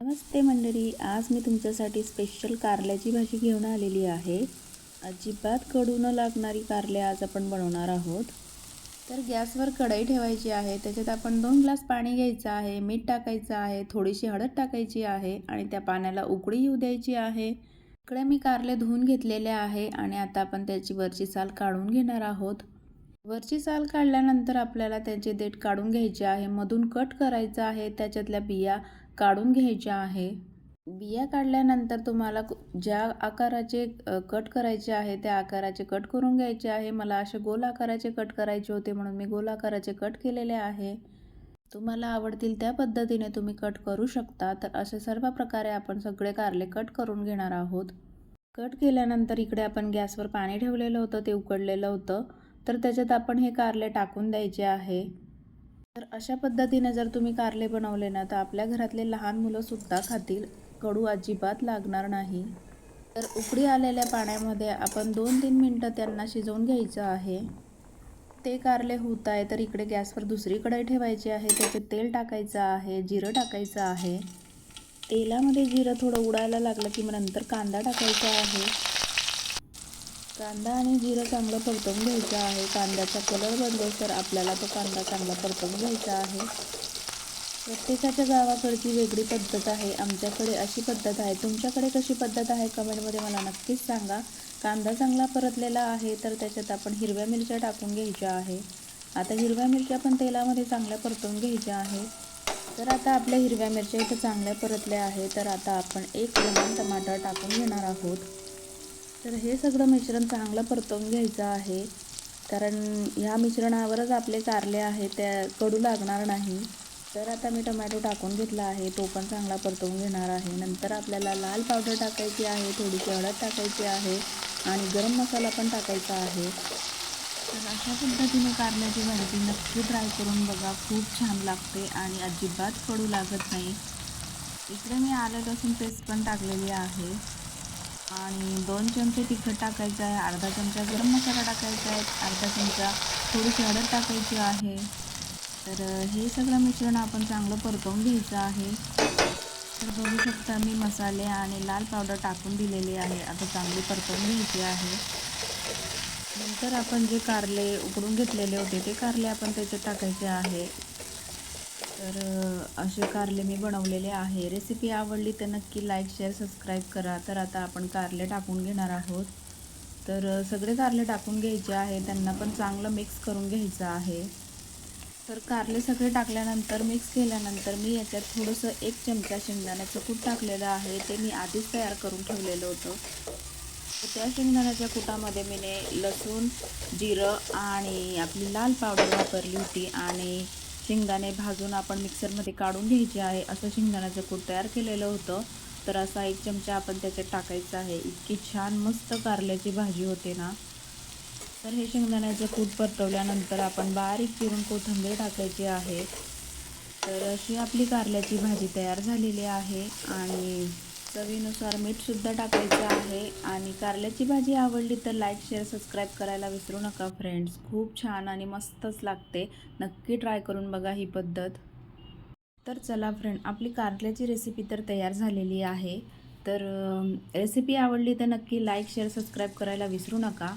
नमस्ते मंडळी, आज मी तुमच्यासाठी स्पेशल कारल्याची भाजी घेऊन आलेली आहे। अजिबात कडू न लागणारी कारले आज आपण बनवणार आहोत। तर गॅसवर कढई ठेवायची आहे, त्याच्यात आपण 2 ग्लास पाणी घ्यायचं आहे, मीठ टाकायचं आहे, थोडीशी हळद टाकायची आहे आणि त्या पाण्याला उकळी येऊ द्यायची आहे। इकडे मी कारले धुवून घेतलेले आहे आणि आता आपण त्याची वरची साल काढून घेणार आहोत। वरची साल काढल्यानंतर आपल्याला त्याचे देठ काढून घ्यायचे आहे, मधून कट करायचं आहे, त्याच्यातल्या बिया काढून घ्यायच्या आहे। बिया काढल्यानंतर तुम्हाला ज्या आकाराचे कट करायचे आहे त्या आकाराचे कट करून घ्यायचे आहे। मला असे गोल आकाराचे कट करायचे होते म्हणून मी गोल आकाराचे कट केलेले आहे। तुम्हाला आवडतील त्या पद्धतीने तुम्ही कट करू शकता। तर अशा सर्व प्रकारे आपण सगळे कारले कट करून घेणार आहोत। कट केल्यानंतर इकडे आपण गॅसवर पाणी ठेवलेलं होतं, ते उकळलेलं होतं, तर त्याच्यात आपण हे कारले टाकून द्यायचे आहे। तर अशा पद्धतीने जर तुम्ही कारले बनवले ना तर आपल्या घरातले लहान मुलं सुद्धा खातील, कडू अजिबात लागणार नाही। तर उकळी आलेल्या पाण्यामध्ये आपण 2-3 मिनटं त्यांना शिजवून घ्यायचं आहे। ते कारले होत आहे तर इकडे गॅसवर दुसरी कढई ठेवायची आहे, त्याच्यात तेल टाकायचं आहे, जिरं टाकायचं आहे। तेलामध्ये जिरं थोडं उडायला लागलं की मग नंतर कांदा टाकायचा आहे। कांदा आणि जिरं चांगलं परतवून घ्यायचं आहे। कांद्याचा कलर बदलेतर आपल्याला तो कांदा चांगला परतवून घ्यायचा आहे। प्रत्येकाच्या गावाकडची वेगळी पद्धत आहे, आमच्याकडे अशी पद्धत आहे। तुमच्याकडे कशी पद्धत आहे कमेंटमध्ये मला नक्कीच सांगा। कांदा चांगला परतलेला आहे तर त्याच्यात आपण हिरव्या मिरच्या टाकून घ्यायच्या आहे। आता हिरव्या मिरच्या पण तेलामध्ये चांगल्या परतवून घ्यायच्या आहे। तर आता आपल्या हिरव्या मिरच्या इथं चांगल्या परतल्या आहे, तर आता आपण एक लहान टमाटर टाकून घेणार आहोत। तर हे सगळं मिश्रण चांगलं परतवून घ्यायचं आहे, कारण ह्या मिश्रणावरच आपले कारले आहे त्या कडू लागणार नाही। तर आता मी टोमॅटो टाकून घेतला आहे, तो पण चांगला परतवून घेणार आहे। नंतर आपल्याला लाल पावडर टाकायची आहे, थोडीशी हळद टाकायची आहे आणि गरम मसाला पण टाकायचा आहे। तर अशा पद्धतीने कारल्याची भाजी नक्की ट्राय करून बघा, खूप छान लागते आणि अजिबात कडू लागत नाही। इकडे मी आलं लसूण पेस्ट पण टाकलेली आहे आणि 2 चमचे तिखट टाकायचं आहे, अर्धा चमचा गरम मसाला टाकायचा आहे, अर्धा चमचा थोडीशी हळद टाकायची आहे। तर हे सगळं मिश्रण आपण चांगलं परतवून घ्यायचं आहे। तर बघू शकता मी मसाले आणि लाल पावडर टाकून दिलेले आहे, आता चांगली परतवून घ्यायची आहे। नंतर आपण जे कारले उकडून घेतलेले होते ते कारले आपण त्याच्यात टाकायचे आहे। तर असे कारले मी बनवलेले आहे। रेसिपी आवडली तर नक्की लाईक शेअर सबस्क्राईब करा। तर आता आपण कारले टाकून घेणार आहोत। तर सगळे कारले टाकून घ्यायचे आहे, त्यांना पण चांगलं मिक्स करून घ्यायचं आहे। तर कारले सगळे टाकल्यानंतर मिक्स केल्यानंतर मी याच्यात थोडंसं 1 चमचा शेंगदाण्याचं कूट टाकलेलं आहे, ते मी आधीच तयार करून ठेवलेलं होतं। तर त्या शेंगदाण्याच्या कुटामध्ये मी लसूण, जिरं आणि आपली लाल पावडर वापरली होती आणि शेंगदाणे भाजून आपण मिक्सरमध्ये काढून घ्यायचे आहे, असं शेंगदाण्याचं कूट तयार केलेलं होतं। तर असा 1 चमचा आपण त्याच्यात टाकायचा आहे। इतकी छान मस्त कारल्याची भाजी होते ना। तर हे शेंगदाण्याचं कूट परतवल्यानंतर आपण बारीक चिरून कोथिंबीर टाकायची आहे। तर अशी आपली कारल्याची भाजी तयार झालेली आहे आणि चवीनुसार मीठसुद्धा टाकायचं आहे। आणि कारल्याची भाजी आवडली तर लाईक शेअर सबस्क्राईब करायला विसरू नका फ्रेंड्स, खूप छान आणि मस्तच लागते, नक्की ट्राय करून बघा ही पद्धत। तर चला फ्रेंड, आपली कारल्याची रेसिपी तर तयार झालेली आहे। तर रेसिपी आवडली तर नक्की लाईक शेअर सबस्क्राईब करायला विसरू नका।